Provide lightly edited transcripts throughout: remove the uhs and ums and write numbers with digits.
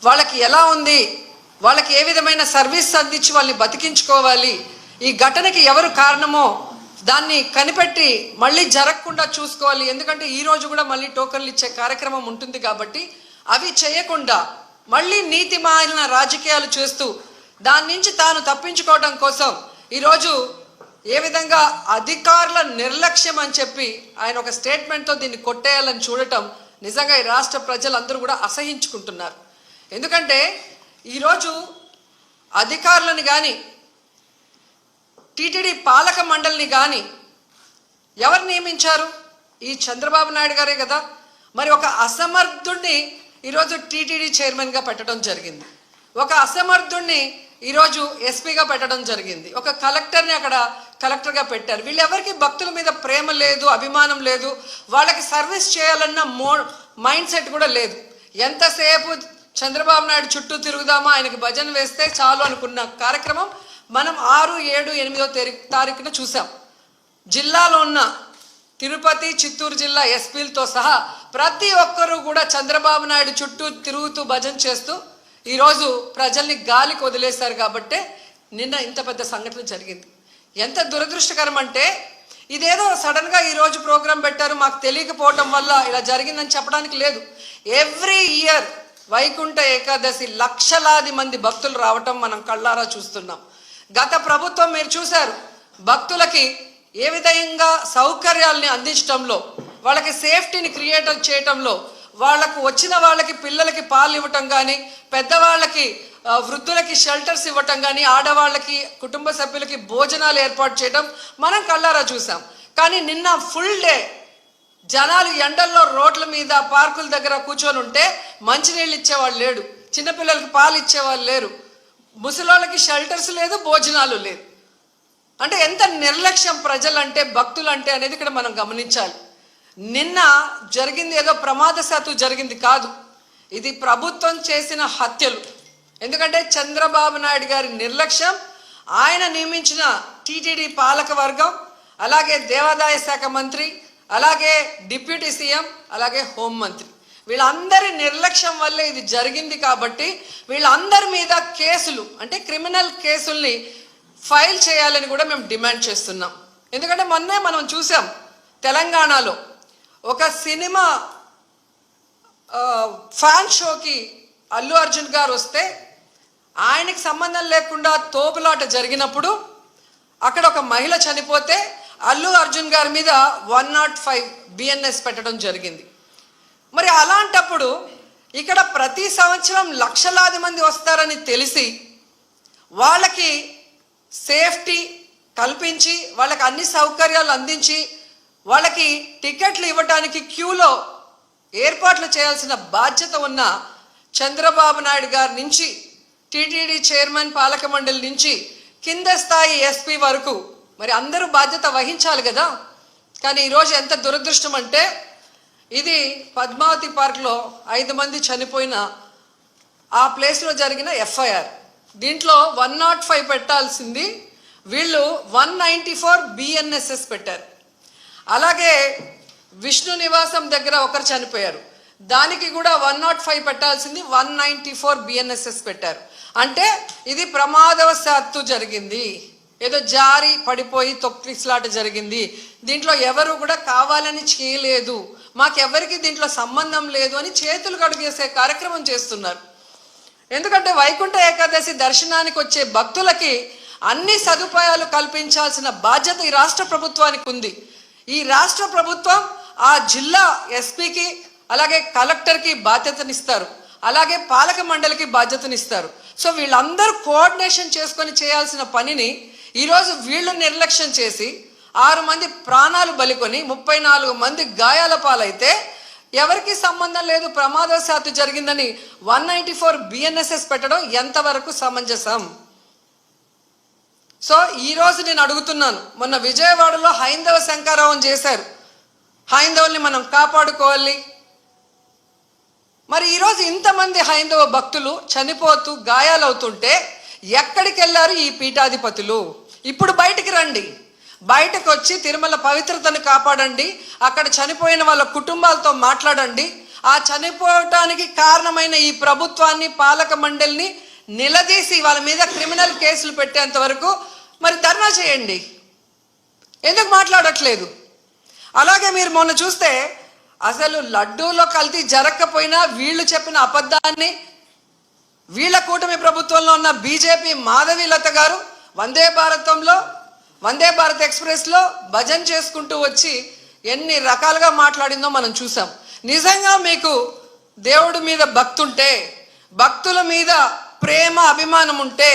వాళ్ళకి ఎలా ఉంది, వాళ్ళకి ఏ విధమైన సర్వీస్ అందించి వాళ్ళని బతికించుకోవాలి, ఈ ఘటనకి ఎవరు కారణమో దాన్ని కనిపెట్టి మళ్ళీ జరగకుండా చూసుకోవాలి. ఎందుకంటే ఈరోజు కూడా మళ్ళీ టోకన్లు ఇచ్చే కార్యక్రమం ఉంటుంది కాబట్టి అవి చేయకుండా మళ్ళీ నీతిమాలిన రాజకీయాలు చేస్తూ దాని నుంచి తాను తప్పించుకోవడం కోసం ఈరోజు ఏ విధంగా అధికారుల నిర్లక్ష్యం అని చెప్పి ఆయన ఒక స్టేట్మెంట్తో దీన్ని కొట్టేయాలని చూడటం నిజంగా ఈ రాష్ట్ర ప్రజలందరూ కూడా అసహించుకుంటున్నారు. ఎందుకంటే ఈరోజు అధికారులను కానీ టీటీడీ పాలక మండలిని కానీ ఎవరు నియమించారు? ఈ చంద్రబాబు నాయుడు గారే కదా. మరి ఒక అసమర్థుడిని ఈరోజు టీటీడీ చైర్మన్గా పెట్టడం జరిగింది, ఒక అసమర్థుడిని ఈరోజు ఎస్పీగా పెట్టడం జరిగింది, ఒక కలెక్టర్ని అక్కడ కలెక్టర్గా పెట్టారు. వీళ్ళెవరికి భక్తుల మీద ప్రేమ లేదు, అభిమానం లేదు, వాళ్ళకి సర్వీస్ చేయాలన్న మైండ్ సెట్ కూడా లేదు. ఎంతసేపు చంద్రబాబు నాయుడు చుట్టూ తిరుగుదామా, ఆయనకి భజన వేస్తే చాలు అనుకున్న కార్యక్రమం మనం 6, 7, 8వ తారీఖున చూసాం. జిల్లాలో ఉన్న తిరుపతి, చిత్తూరు జిల్లా ఎస్పీలతో సహా ప్రతి ఒక్కరూ కూడా చంద్రబాబు నాయుడు చుట్టూ తిరుగుతూ భజన చేస్తూ ఈరోజు ప్రజల్ని గాలికి వదిలేశారు. కాబట్టే నిన్న ఇంత పెద్ద సంఘటన జరిగింది. ఎంత దురదృష్టకరం అంటే ఇదేదో సడన్గా ఈరోజు ప్రోగ్రాం పెట్టారు, మాకు తెలియకపోవడం వల్ల ఇలా జరిగిందని చెప్పడానికి లేదు. ఎవ్రీ ఇయర్ వైకుంఠ ఏకాదశి లక్షలాది మంది భక్తులు రావటం మనం కళ్ళారా చూస్తున్నాం. గత ప్రభుత్వం మీరు చూశారు, భక్తులకి ఏ విధంగా సౌకర్యాలని అందించడంలో, వాళ్ళకి సేఫ్టీని క్రియేట్ చేయటంలో, వాళ్ళకు వచ్చిన వాళ్ళకి పిల్లలకి పాలు ఇవ్వటం కానీ, పెద్దవాళ్ళకి వృద్ధులకి షెల్టర్స్ ఇవ్వటం కానీ, ఆడవాళ్ళకి కుటుంబ సభ్యులకి భోజనాలు ఏర్పాటు చేయడం మనం కళ్ళారా చూసాం. కానీ నిన్న ఫుల్ డే జనాలు ఎండల్లో రోడ్ల మీద పార్కుల దగ్గర కూర్చొని ఉంటే మంచినీళ్ళు ఇచ్చేవాళ్ళు లేడు, చిన్నపిల్లలకి పాలు ఇచ్చేవాళ్ళు లేరు, ముసలోళ్ళకి షెల్టర్స్ లేదు, భోజనాలు లేదు. అంటే ఎంత నిర్లక్ష్యం ప్రజలంటే, భక్తులంటే అనేది ఇక్కడ మనం గమనించాలి. నిన్న జరిగింది ఏదో ప్రమాదశాత్తు జరిగింది కాదు, ఇది ప్రభుత్వం చేసిన హత్యలు. ఎందుకంటే చంద్రబాబు నాయుడు గారి నిర్లక్ష్యం, ఆయన నియమించిన టీటీడీ పాలక వర్గం, అలాగే దేవాదాయ శాఖ మంత్రి, అలాగే డిప్యూటీ సీఎం, అలాగే హోంమంత్రి, వీళ్ళందరి నిర్లక్ష్యం వల్లే ఇది జరిగింది. కాబట్టి వీళ్ళందరి మీద కేసులు, అంటే క్రిమినల్ కేసుల్ని ఫైల్ చేయాలని కూడా మేము డిమాండ్ చేస్తున్నాం. ఎందుకంటే మొన్నే మనం చూసాం తెలంగాణలో ఒక సినిమా ఫ్యాన్ షోకి అల్లు అర్జున్ గారు వస్తే ఆయనకి సంబంధం లేకుండా తోపులాట జరిగినప్పుడు అక్కడ ఒక మహిళ చనిపోతే అల్లు అర్జున్ గారి మీద 105 BNS పెట్టడం జరిగింది. మరి అలాంటప్పుడు ఇక్కడ ప్రతి సంవత్సరం లక్షలాది మంది వస్తారని తెలిసి వాళ్ళకి సేఫ్టీ కల్పించి, వాళ్ళకి అన్ని సౌకర్యాలు అందించి, వాళ్ళకి టికెట్లు ఇవ్వడానికి క్యూలో ఏర్పాట్లు చేయాల్సిన బాధ్యత ఉన్న చంద్రబాబు నాయుడు గారి నుంచి, టీటీడీ చైర్మన్ పాలక మండలి నుంచి కింద స్థాయి ఎస్పీ వరకు మరి అందరూ బాధ్యత వహించాలి కదా. కానీ ఈరోజు ఎంత దురదృష్టం అంటే, ఇది పద్మావతి పార్క్లో 5 మంది చనిపోయిన ఆ ప్లేస్లో జరిగిన FIR. దీంట్లో 105 పెట్టాల్సింది వీళ్ళు 194 BNSS పెట్టారు. అలాగే విష్ణు నివాసం దగ్గర ఒకరు చనిపోయారు, దానికి కూడా 105 పెట్టాల్సింది 194 BNSS పెట్టారు. అంటే ఇది ప్రమాదవశాత్తు జరిగింది, ఏదో జారి పడిపోయి తొక్కిసలాట జరిగింది, దీంట్లో ఎవరు కూడా కావాలని చేయలేదు, మాకెవరికి దీంట్లో సంబంధం లేదు అని చేతులు కడుగేసే కార్యక్రమం చేస్తున్నారు. ఎందుకంటే వైకుంఠ ఏకాదశి దర్శనానికి వచ్చే భక్తులకి అన్ని సదుపాయాలు కల్పించాల్సిన బాధ్యత ఈ రాష్ట్ర ప్రభుత్వానికి ఉంది. ఈ రాష్ట్ర ప్రభుత్వం ఆ జిల్లా ఎస్పీకి, అలాగే కలెక్టర్కి బాధ్యతనిస్తారు, అలాగే పాలక మండలికి బాధ్యతనిస్తారు. సో వీళ్ళందరూ కోఆర్డినేషన్ చేసుకొని చేయాల్సిన పనిని ఈరోజు వీళ్ళు నిర్లక్ష్యం చేసి 6 మంది ప్రాణాలు బలికొని 34 మంది గాయాల పాలైతే ఎవరికి సంబంధం లేదు, ప్రమాదవశాత్తు జరిగిందని 194 BNSS పెట్టడం ఎంతవరకు సమంజసం? సో ఈరోజు నేను అడుగుతున్నాను, మొన్న విజయవాడలో హైందవ శంకారావం చేశారు, హైందవుల్ని మనం కాపాడుకోవాలి. మరి ఈరోజు ఇంతమంది హైందవ భక్తులు చనిపోతూ గాయాలవుతుంటే ఎక్కడికి వెళ్ళారు ఈ పీఠాధిపతులు? ఇప్పుడు బయటికి రండి, బయటకు వచ్చి తిరుమల పవిత్రతను కాపాడండి, అక్కడ చనిపోయిన వాళ్ళ కుటుంబాలతో మాట్లాడండి, ఆ చనిపోవటానికి కారణమైన ఈ ప్రభుత్వాన్ని, పాలక మండలిని నిలదీసి వాళ్ళ మీద క్రిమినల్ కేసులు పెట్టేంత వరకు మరి ధర్నా చేయండి. ఎందుకు మాట్లాడట్లేదు? అలాగే మీరు మొన్న చూస్తే అసలు లడ్డూలో కల్తీ జరగకపోయినా వీళ్ళు చెప్పిన అబద్ధాన్ని వీళ్ళ కూటమి ప్రభుత్వంలో ఉన్న బీజేపీ మాధవీలత గారు వందే భారత్ ఎక్స్ప్రెస్లో భజన చేసుకుంటూ వచ్చి ఎన్ని రకాలుగా మాట్లాడిందో మనం చూసాం. నిజంగా మీకు దేవుడి మీద భక్తి ఉంటే, భక్తుల మీద ప్రేమ అభిమానం ఉంటే,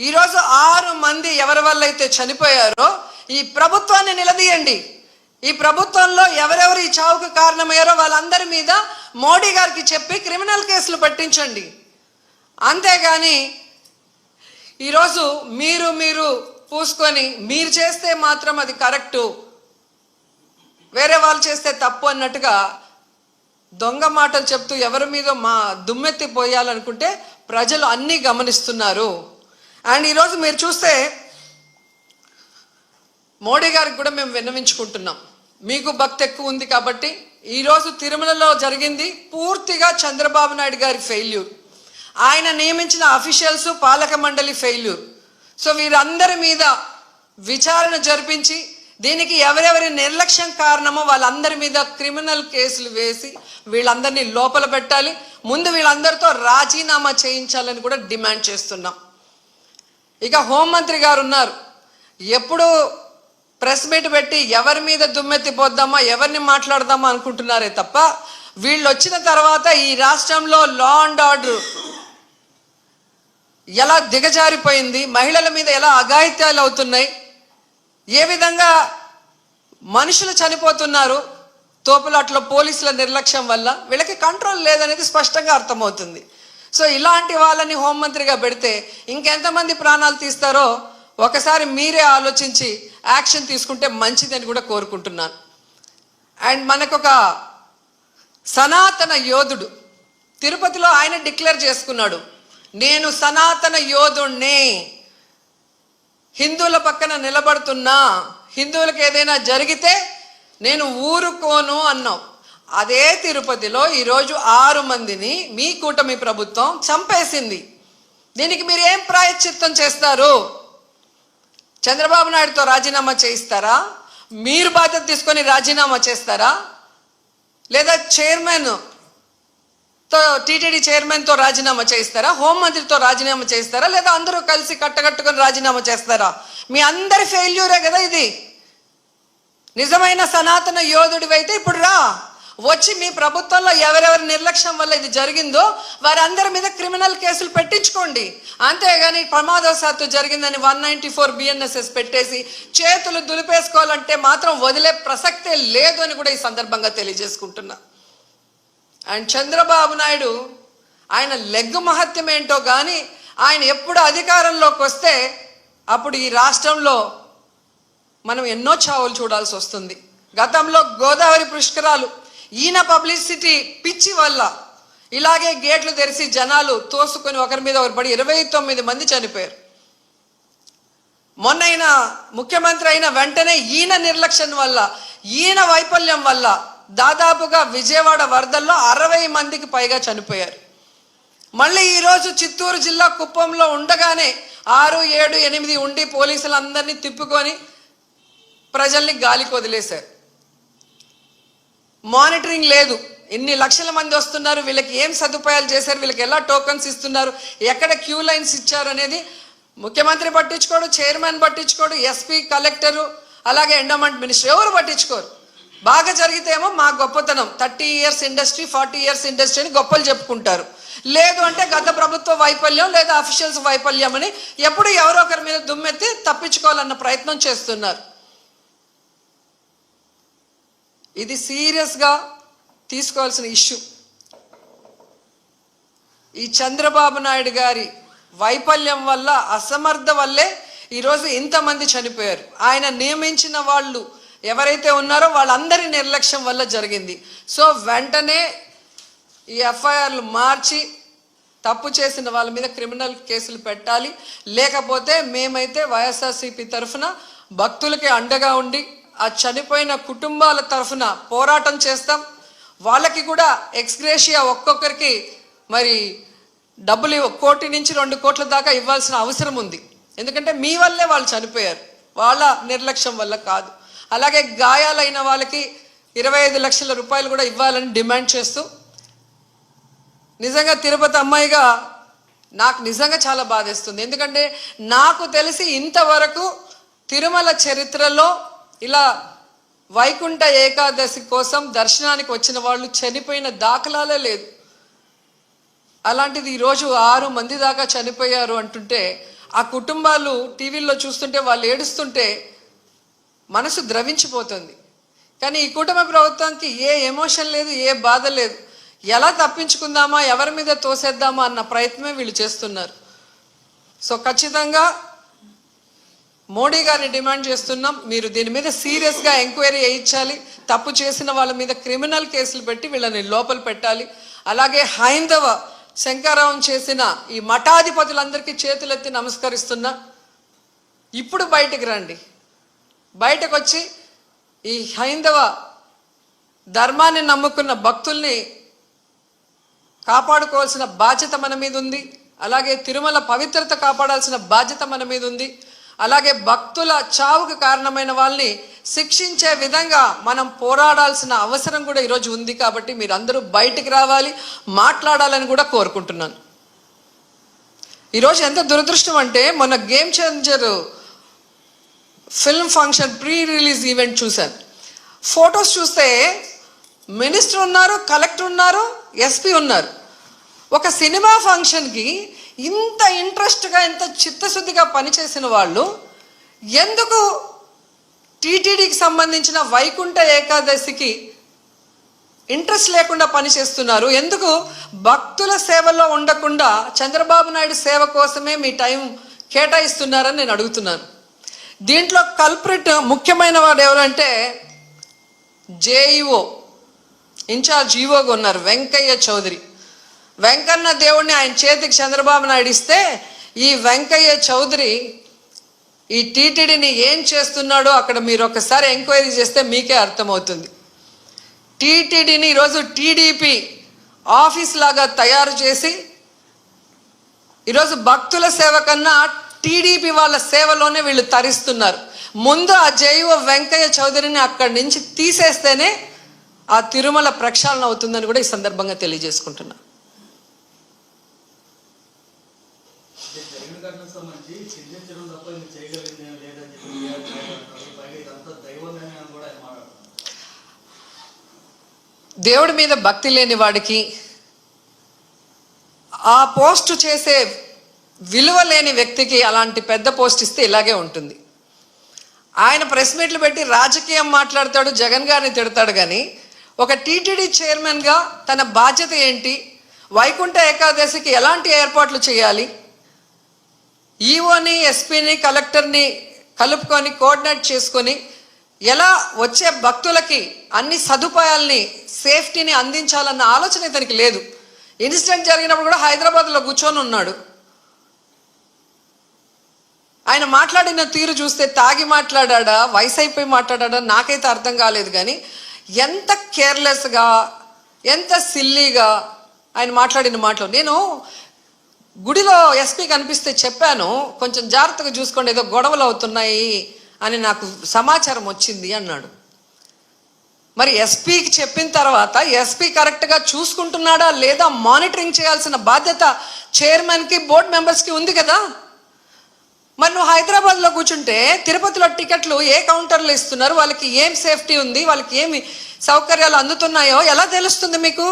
ఈరోజు 6 మంది ఎవరి వల్ల అయితే చనిపోయారో ఈ ప్రభుత్వాన్ని నిలదీయండి. ఈ ప్రభుత్వంలో ఎవరెవరు ఈ చావుకు కారణమయ్యారో వాళ్ళందరి మీద మోడీ గారికి చెప్పి క్రిమినల్ కేసులు పెట్టించండి. అంతేగాని ఈరోజు మీరు పూసుకొని మీరు చేస్తే మాత్రం అది కరెక్టు, వేరే వాళ్ళు చేస్తే తప్పు అన్నట్టుగా దొంగ మాటలు చెప్తూ ఎవరి మీద దుమ్మెత్తి పోయాలనుకుంటే ప్రజలు అన్నీ గమనిస్తున్నారు. అండ్ ఈరోజు మీరు చూస్తే మోడీ గారికి కూడా మేము విన్నవించుకుంటున్నాం, మీకు భక్తి ఎక్కువ ఉంది కాబట్టి ఈరోజు తిరుమలలో జరిగింది పూర్తిగా చంద్రబాబు నాయుడు గారి ఫెయిల్యూర్, ఆయన నియమించిన అఫీషియల్స్, పాలక మండలి ఫెయిల్యూర్. సో వీరందరి మీద విచారణ జరిపించి దీనికి ఎవరెవరి నిర్లక్ష్యం కారణమో వాళ్ళందరి మీద క్రిమినల్ కేసులు వేసి వీళ్ళందరినీ లోపల పెట్టాలి. ముందు వీళ్ళందరితో రాజీనామా చేయించాలని కూడా డిమాండ్ చేస్తున్నాం. ఇక హోంమంత్రి గారు ఉన్నారు, ఎప్పుడు ప్రెస్ మీట్ పెట్టి ఎవరి మీద దుమ్మెత్తిపోద్దామా, ఎవరిని మాట్లాడదామా అనుకుంటున్నారే తప్ప వీళ్ళు వచ్చిన తర్వాత ఈ రాష్ట్రంలో లా అండ్ ఆర్డర్ ఎలా దిగజారిపోయింది, మహిళల మీద ఎలా అఘాయిత్యాలు అవుతున్నాయి, ఏ విధంగా మనుషులు చనిపోతున్నారు తోపులాట్లో పోలీసుల నిర్లక్ష్యం వల్ల, వీళ్ళకి కంట్రోల్ లేదనేది స్పష్టంగా అర్థమవుతుంది. సో ఇలాంటి వాళ్ళని హోంమంత్రిగా పెడితే ఇంకెంతమంది ప్రాణాలు తీస్తారో ఒకసారి మీరే ఆలోచించి యాక్షన్ తీసుకుంటే మంచిదని కూడా కోరుకుంటున్నాను. అండ్ మనకొక సనాతన యోధుడు తిరుపతిలో ఆయన డిక్లేర్ చేసుకున్నాడు, నేను సనాతన యోధుణ్ణి, హిందువుల పక్కన నిలబడుతున్నా, హిందువులకు ఏదైనా జరిగితే నేను ఊరుకోను అన్నాం. అదే తిరుపతిలో ఈరోజు 6 మందిని మీ కూటమి ప్రభుత్వం చంపేసింది. దీనికి మీరు ఏం ప్రాయశ్చిత్తం చేస్తారు? చంద్రబాబు నాయుడుతో రాజీనామా చేయిస్తారా? మీరు బాధ్యత తీసుకొని రాజీనామా చేస్తారా? లేదా టీటీడీ చైర్మన్తో రాజీనామా చేయిస్తారా? హోంమంత్రితో రాజీనామా చేయిస్తారా? లేదా అందరూ కలిసి కట్టకట్టుకొని రాజీనామా చేస్తారా? మీ అందరి ఫెయిల్యూరే కదా ఇది. నిజమైన సనాతన యోధుడివైతే ఇప్పుడు రా, వచ్చి మీ ప్రభుత్వంలో ఎవరెవరి నిర్లక్ష్యం వల్ల ఇది జరిగిందో వారందరి మీద క్రిమినల్ కేసులు పెట్టించుకోండి. అంతేగాని ప్రమాదవశాత్తు జరిగిందని 194 BNSS పెట్టేసి చేతులు దులిపేసుకోవాలంటే మాత్రం వదిలే ప్రసక్తే లేదు అని కూడా ఈ సందర్భంగా తెలియజేసుకుంటున్నా. అండ్ చంద్రబాబు నాయుడు ఆయన లెగ్గు మహత్యం ఏంటో కానీ ఆయన ఎప్పుడు అధికారంలోకి వస్తే అప్పుడు ఈ రాష్ట్రంలో మనం ఎన్నో చావులు చూడాల్సి వస్తుంది. గతంలో గోదావరి పుష్కరాలు ఈయన పబ్లిసిటీ పిచ్చి వల్ల ఇలాగే గేట్లు తెరిచి జనాలు తోసుకొని ఒకరి మీద ఒకరు పడి 29 మంది చనిపోయారు. మొన్న ముఖ్యమంత్రి అయిన వెంటనే ఈయన నిర్లక్ష్యం వల్ల, ఈయన వైఫల్యం వల్ల దాదాపుగా విజయవాడ వరదల్లో 60 మందికి పైగా చనిపోయారు. మళ్ళీ ఈరోజు చిత్తూరు జిల్లా కుప్పంలో ఉండగానే 6, 7, 8 ఉండి పోలీసులందరినీ తిప్పుకొని ప్రజల్ని గాలికి వదిలేశారు. మానిటరింగ్ లేదు, ఎన్ని లక్షల మంది వస్తున్నారు, వీళ్ళకి ఏం సదుపాయాలు చేశారు, వీళ్ళకి ఎలా టోకన్స్ ఇస్తున్నారు, ఎక్కడ క్యూ లైన్స్ ఇచ్చారు అనేది ముఖ్యమంత్రి పట్టించుకోడు, చైర్మన్ పట్టించుకోడు, ఎస్పీ, కలెక్టరు, అలాగే ఎండోమెంట్ మినిస్టర్ ఎవరు పట్టించుకోరు. బాగా జరిగితేమో మా గొప్పతనం 30 years ఇండస్ట్రీ, 40 years ఇండస్ట్రీ అని గొప్పలు చెప్పుకుంటారు. లేదు అంటే గత ప్రభుత్వ వైఫల్యం లేదా అఫీషియల్స్ వైఫల్యం అని ఎప్పుడు ఎవరో ఒకరి మీద దుమ్మెత్తి తప్పించుకోవాలన్న ప్రయత్నం చేస్తున్నారు. ఇది సీరియస్గా తీసుకోవాల్సిన ఇష్యూ. ఈ చంద్రబాబు నాయుడు గారి వైఫల్యం వల్ల, అసమర్థ వల్లే ఈరోజు ఇంతమంది చనిపోయారు. ఆయన నియమించిన వాళ్ళు ఎవరైతే ఉన్నారో వాళ్ళందరి నిర్లక్ష్యం వల్ల జరిగింది. సో వెంటనే ఈ ఎఫ్ఐఆర్లు మార్చి తప్పు చేసిన వాళ్ళ మీద క్రిమినల్ కేసులు పెట్టాలి. లేకపోతే మేమైతే వైఎస్ఆర్సీపీ తరఫున భక్తులకి అండగా ఉండి ఆ చనిపోయిన కుటుంబాల తరఫున పోరాటం చేస్తాం. వాళ్ళకి కూడా ఎక్స్గ్రేషియా ఒక్కొక్కరికి మరి డబ్బులు 1 కోటి నుంచి 2 కోట్ల దాకా ఇవ్వాల్సిన అవసరం ఉంది. ఎందుకంటే మీ వల్లే వాళ్ళు చనిపోయారు, వాళ్ళ నిర్లక్ష్యం వల్ల కాదు. అలాగే గాయాలైన వాళ్ళకి 25 లక్షల రూపాయలు కూడా ఇవ్వాలని డిమాండ్ చేస్తూ, నిజంగా తిరుపతి అమ్మాయిగా నాకు నిజంగా చాలా బాధేస్తుంది. ఎందుకంటే నాకు తెలిసి ఇంతవరకు తిరుమల చరిత్రలో ఇలా వైకుంఠ ఏకాదశి కోసం దర్శనానికి వచ్చిన వాళ్ళు చనిపోయిన దాఖలాలే లేదు. అలాంటిది ఈరోజు 6 మంది దాకా చనిపోయారు అంటుంటే, ఆ కుటుంబాలు టీవీల్లో చూస్తుంటే వాళ్ళు ఏడుస్తుంటే మనసు ద్రవించిపోతుంది. కానీ ఈ కుటుంబ ప్రభుత్వానికి ఏ ఎమోషన్ లేదు, ఏ బాధ లేదు. ఎలా తప్పించుకుందామా, ఎవరి మీద తోసేద్దామా అన్న ప్రయత్నమే వీళ్ళు చేస్తున్నారు. సో ఖచ్చితంగా మోడీ గారిని డిమాండ్ చేస్తున్నాం, మీరు దీని మీద సీరియస్గా ఎంక్వైరీ చేయించాలి. తప్పు చేసిన వాళ్ళ మీద క్రిమినల్ కేసులు పెట్టి వీళ్ళని లోపల పెట్టాలి. అలాగే హైందవ శంకరావం చేసిన ఈ మఠాధిపతులందరికీ చేతులెత్తి నమస్కరిస్తున్నా, ఇప్పుడు బయటకు రండి. బయటకు వచ్చి ఈ హైందవ ధర్మాన్ని నమ్ముకున్న భక్తుల్ని కాపాడుకోవాల్సిన బాధ్యత మన మీద ఉంది. అలాగే తిరుమల పవిత్రత కాపాడాల్సిన బాధ్యత మన మీద ఉంది. అలాగే భక్తుల చావుకు కారణమైన వాళ్ళని శిక్షించే విధంగా మనం పోరాడాల్సిన అవసరం కూడా ఈరోజు ఉంది. కాబట్టి మీరందరూ బయటికి రావాలి, మాట్లాడాలని కూడా కోరుకుంటున్నాను. ఈరోజు ఎంత దురదృష్టం అంటే, మొన్న game changer film function pre release event చూశాను. ఫొటోస్ చూస్తే మినిస్టర్ ఉన్నారు, కలెక్టర్ ఉన్నారు, ఎస్పీ ఉన్నారు. ఒక సినిమా ఫంక్షన్కి ఇంత ఇంట్రెస్ట్గా, ఇంత చిత్తశుద్ధిగా పనిచేసిన వాళ్ళు ఎందుకు టీటీడీకి సంబంధించిన వైకుంఠ ఏకాదశికి ఇంట్రెస్ట్ లేకుండా పనిచేస్తున్నారు? ఎందుకు భక్తుల సేవలో ఉండకుండా చంద్రబాబు నాయుడు సేవ కోసమే మీ టైం కేటాయిస్తున్నారని నేను అడుగుతున్నాను. దీంట్లో కల్ప్రిట్ ముఖ్యమైన వాడు ఎవరంటే జేఈఓ ఇన్ఛార్జ్ ఈఓగా ఉన్నారు వెంకయ్య చౌదరి. వెంకన్న దేవుడిని ఆయన చేతికి చంద్రబాబు నాయుడు ఇస్తే, ఈ వెంకయ్య చౌదరి ఈ టీటీడీని ఏం చేస్తున్నాడో అక్కడ మీరు ఒకసారి ఎంక్వైరీ చేస్తే మీకే అర్థమవుతుంది. టీటీడీని ఈరోజు టీడీపీ ఆఫీస్ లాగా తయారు చేసి ఈరోజు భక్తుల సేవ కన్నా టీడీపీ వాళ్ళ సేవలోనే వీళ్ళు తరిస్తున్నారు. ముందు ఆ జేఈఓ వెంకయ్య చౌదరిని అక్కడి నుంచి తీసేస్తేనే ఆ తిరుమల ప్రక్షాళన అవుతుందని కూడా ఈ సందర్భంగా తెలియజేసుకుంటున్నా. దేవుడి మీద భక్తి లేని వాడికి, ఆ పోస్ట్ చేసే విలువ లేని వ్యక్తికి అలాంటి పెద్ద పోస్ట్ ఇస్తే ఇలాగే ఉంటుంది. ఆయన ప్రెస్ మీట్లు పెట్టి రాజకీయం మాట్లాడతాడు, జగన్ గారిని తిడతాడు. కానీ ఒక టీటీడీ చైర్మన్గా తన బాధ్యత ఏంటి, వైకుంఠ ఏకాదశికి ఎలాంటి ఏర్పాట్లు చేయాలి, ఈఓని, ఎస్పీని, కలెక్టర్ని కలుపుకొని కోఆర్డినేట్ చేసుకొని ఎలా వచ్చే భక్తులకి అన్ని సదుపాయాల్ని, సేఫ్టీని అందించాలన్న ఆలోచన ఇతనికి లేదు. ఇన్సిడెంట్ జరిగినప్పుడు కూడా హైదరాబాద్లో కూర్చొని ఉన్నాడు. ఆయన మాట్లాడిన తీరు చూస్తే తాగి మాట్లాడా, వయసు అయిపోయి మాట్లాడా నాకైతే అర్థం కాలేదు. కానీ ఎంత కేర్లెస్గా, ఎంత సిల్లీగా ఆయన మాట్లాడిన మాటలు. నేను గుడిలో ఎస్పీ కనిపిస్తే చెప్పాను, కొంచెం జాగ్రత్తగా చూసుకోండి, ఏదో గొడవలు అవుతున్నాయి అని నాకు సమాచారం వచ్చింది అన్నాడు. మరి ఎస్పీకి చెప్పిన తర్వాత ఎస్పీ కరెక్ట్గా చూసుకుంటున్నాడా లేదా మానిటరింగ్ చేయాల్సిన బాధ్యత చైర్మన్కి, బోర్డు మెంబర్స్కి ఉంది కదా. మరి నువ్వు హైదరాబాద్లో కూర్చుంటే తిరుపతిలో టికెట్లు ఏ కౌంటర్లో ఇస్తున్నారు, వాళ్ళకి ఏం సేఫ్టీ ఉంది, వాళ్ళకి ఏమి సౌకర్యాలు అందుతున్నాయో ఎలా తెలుస్తుంది మీకు?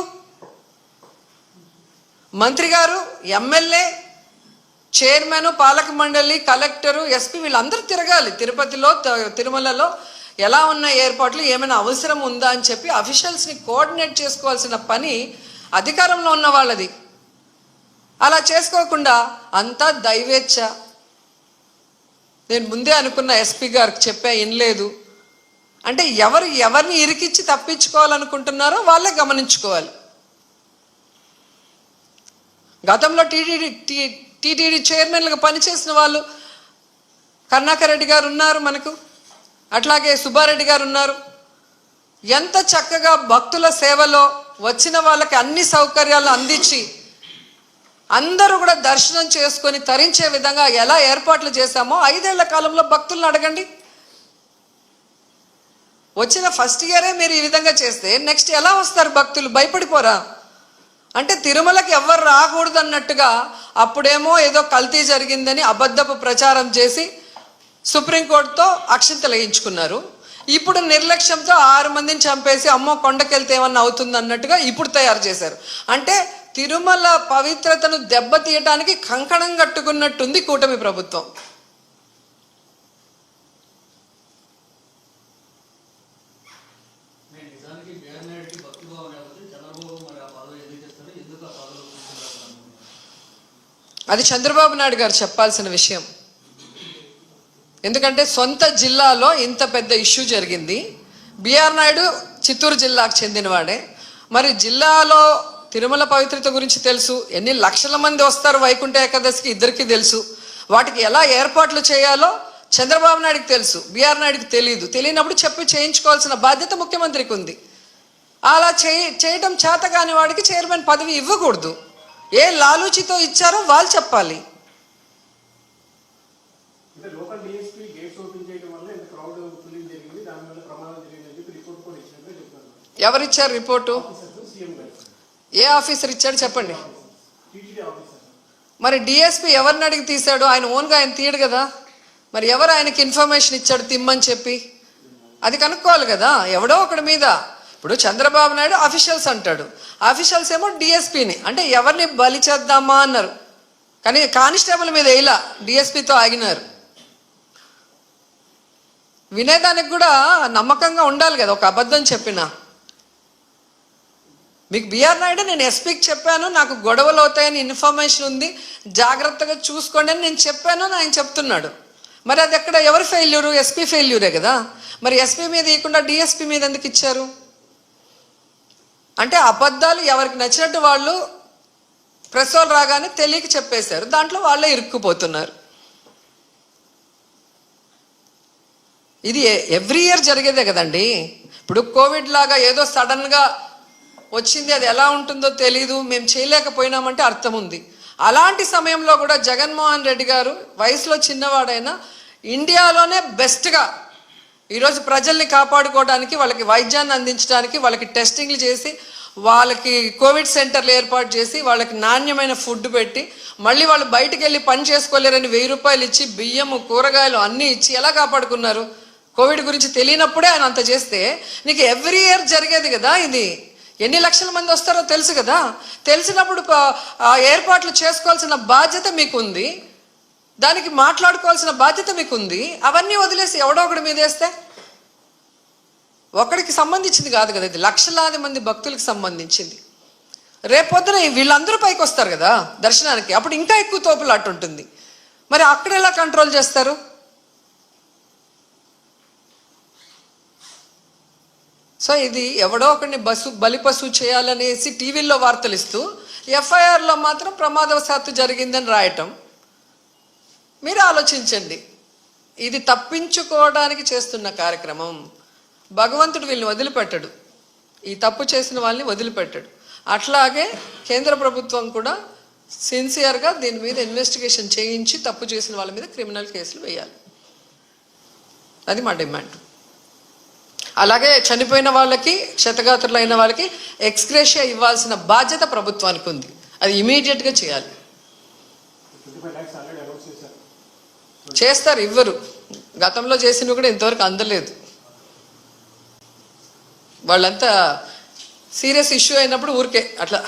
మంత్రి గారు, ఎమ్మెల్యే, చైర్మన్, పాలక మండలి, కలెక్టరు, ఎస్పీ వీళ్ళందరూ తిరగాలి. తిరుపతిలో, తిరుమలలో ఎలా ఉన్న ఏర్పాట్లు, ఏమైనా అవసరం ఉందా అని చెప్పి అఫీషియల్స్ని కోఆర్డినేట్ చేసుకోవాల్సిన పని అధికారంలో ఉన్న వాళ్ళది. అలా చేసుకోకుండా అంతా దైవేచ్ఛ. నేను ముందే అనుకున్న, ఎస్పీ గారికి చెప్పా, వినలేదు అంటే ఎవరిని ఇరికిచ్చి తప్పించుకోవాలనుకుంటున్నారో వాళ్ళే గమనించుకోవాలి. గతంలో టీటీడీ చైర్మన్లుగా పనిచేసిన వాళ్ళు కరుణాకర్ రెడ్డి గారు ఉన్నారు మనకు, అట్లాగే సుబ్బారెడ్డి గారు ఉన్నారు. ఎంత చక్కగా భక్తుల సేవలో వచ్చిన వాళ్ళకి అన్ని సౌకర్యాలు అందించి అందరూ కూడా దర్శనం చేసుకొని తరించే విధంగా ఎలా ఏర్పాట్లు చేశామో 5 ఏళ్ల కాలంలో భక్తులను అడగండి. వచ్చిన ఫస్ట్ ఇయరే మీరు ఈ విధంగా చేస్తే నెక్స్ట్ ఎలా వస్తారు భక్తులు? భయపడిపోరా? అంటే తిరుమలకి ఎవ్వరు రాకూడదు అన్నట్టుగా అప్పుడేమో ఏదో కల్తీ జరిగిందని అబద్ధపు ప్రచారం చేసి సుప్రీంకోర్టుతో అక్షింతలు వేయించుకున్నారు. ఇప్పుడు నిర్లక్ష్యంతో 6 మందిని చంపేసి అమ్మో కొండకెళ్తే ఏమన్నా అవుతుంది అన్నట్టుగా ఇప్పుడు తయారు చేశారు. అంటే తిరుమల పవిత్రతను దెబ్బతీయటానికి కంకణం కట్టుకున్నట్టుంది కూటమి ప్రభుత్వం. అది చంద్రబాబు నాయుడు గారు చెప్పాల్సిన విషయం. ఎందుకంటే సొంత జిల్లాలో ఇంత పెద్ద ఇష్యూ జరిగింది. బిఆర్ నాయుడు చిత్తూరు జిల్లాకు చెందినవాడే. మరి జిల్లాలో తిరుమల పవిత్రత గురించి తెలుసు. ఎన్ని లక్షల మంది వస్తారు వైకుంఠ ఏకాదశికి ఇద్దరికీ తెలుసు. వాటికి ఎలా ఏర్పాట్లు చేయాలో చంద్రబాబు నాయుడికి తెలుసు, బిఆర్ నాయుడికి తెలియదు. తెలియనప్పుడు చెప్పి చేయించుకోవాల్సిన బాధ్యత ముఖ్యమంత్రికి ఉంది. అలా చేయడం చేత కాని వాడికి చైర్మన్ పదవి ఇవ్వకూడదు. ఏ లాలూచితో ఇచ్చారో వాళ్ళు చెప్పాలి. ఎవరిచ్చారు రిపోర్టు? ఏ ఆఫీసర్ ఇచ్చాడు చెప్పండి. మరి డిఎస్పీ ఎవరిని అడిగి తీశాడు? ఆయన ఓన్గా ఆయన తీయడు కదా. మరి ఎవరు ఆయనకి ఇన్ఫర్మేషన్ ఇచ్చాడు తిమ్మని చెప్పి? అది కనుక్కోవాలి కదా ఎవడో ఒకటి మీద. ఇప్పుడు చంద్రబాబు నాయుడు అఫీషియల్స్ అంటాడు, అఫీషియల్స్ ఏమో డిఎస్పీని. అంటే ఎవరిని బలి చేద్దామా అన్నారు, కానీ కానిస్టేబుల్ మీద ఇలా డిఎస్పీతో ఆగినారు. వినేదానికి కూడా నమ్మకంగా ఉండాలి కదా. ఒక అబద్ధం చెప్పినా మీకు బిఆర్ నాయుడు నేను ఎస్పీకి చెప్పాను, నాకు గొడవలు అవుతాయని ఇన్ఫర్మేషన్ ఉంది, జాగ్రత్తగా చూసుకోండి అని నేను చెప్పాను అని ఆయన చెప్తున్నాడు. మరి అది ఎక్కడ ఎవరి ఫెయిల్యూరు? ఎస్పీ ఫెయిల్యూరే కదా. మరి ఎస్పీ మీద ఇవ్వకుండా డిఎస్పీ మీద ఎందుకు ఇచ్చారు? అంటే అబద్ధాలు ఎవరికి నచ్చినట్టు వాళ్ళు ప్రెస్ వాళ్ళు రాగానే తెలియక చెప్పేశారు, దాంట్లో వాళ్ళే ఇరుక్కుపోతున్నారు. ఇది ఎవ్రీ ఇయర్ జరిగేదే కదండి. ఇప్పుడు కోవిడ్ లాగా ఏదో సడన్గా వచ్చింది, అది ఎలా ఉంటుందో తెలీదు, మేము చేయలేకపోయినామంటే అర్థం ఉంది. అలాంటి సమయంలో కూడా జగన్మోహన్ రెడ్డి గారు వయసులో చిన్నవాడైనా ఇండియాలోనే బెస్ట్గా ఈరోజు ప్రజల్ని కాపాడుకోవడానికి, వాళ్ళకి వైద్యాన్ని అందించడానికి, వాళ్ళకి టెస్టింగ్లు చేసి, వాళ్ళకి కోవిడ్ సెంటర్లు ఏర్పాటు చేసి, వాళ్ళకి నాణ్యమైన ఫుడ్ పెట్టి, మళ్ళీ వాళ్ళు బయటికి వెళ్ళి పని చేసుకోలేరని 1000 రూపాయలు ఇచ్చి బియ్యము కూరగాయలు అన్నీ ఇచ్చి ఎలా కాపాడుకున్నారు? కోవిడ్ గురించి తెలియనప్పుడే ఆయన అంత చేస్తే నీకు ఎవ్రీ ఇయర్ జరిగేది కదా. ఇది ఎన్ని లక్షల మంది వస్తారో తెలుసు కదా. తెలిసినప్పుడు ఏర్పాట్లు చేసుకోవాల్సిన బాధ్యత మీకుంది, దానికి మాట్లాడుకోవాల్సిన బాధ్యత మీకుంది. అవన్నీ వదిలేసి ఎవడో ఒకటి మీద వేస్తే ఒకడికి సంబంధించింది కాదు కదా, ఇది లక్షలాది మంది భక్తులకు సంబంధించింది. రేపొద్దున వీళ్ళందరూ పైకి వస్తారు కదా దర్శనానికి, అప్పుడు ఇంకా ఎక్కువ తోపులాట ఉంటుంది. మరి అక్కడ ఎలా కంట్రోల్ చేస్తారు? సో ఇది ఎవడో ఒకరిని బలిపశు చేయాలనేసి టీవీల్లో వార్తలు ఇస్తూ ఎఫ్ఐఆర్లో మాత్రం ప్రమాదవశాత్తు జరిగిందని రాయటం. మీరు ఆలోచించండి, ఇది తప్పించుకోవడానికి చేస్తున్న కార్యక్రమం. భగవంతుడు వీళ్ళని వదిలిపెట్టడు, ఈ తప్పు చేసిన వాళ్ళని వదిలిపెట్టడు. అట్లాగే కేంద్ర ప్రభుత్వం కూడా సిన్సియర్గా దీని మీద ఇన్వెస్టిగేషన్ చేయించి తప్పు చేసిన వాళ్ళ మీద క్రిమినల్ కేసులు వేయాలి. అది మా డిమాండ్. అలాగే చనిపోయిన వాళ్ళకి, క్షతగాత్రులైన వాళ్ళకి ఎక్స్గ్రేషియా ఇవ్వాల్సిన బాధ్యత ప్రభుత్వానికి ఉంది. అది ఇమీడియట్గా చేయాలి. చేస్తారు, ఇవ్వరు. గతంలో చేసినవి కూడా ఇంతవరకు అందలేదు. వాళ్ళంతా సీరియస్ ఇష్యూ అయినప్పుడు ఊరికే అట్లా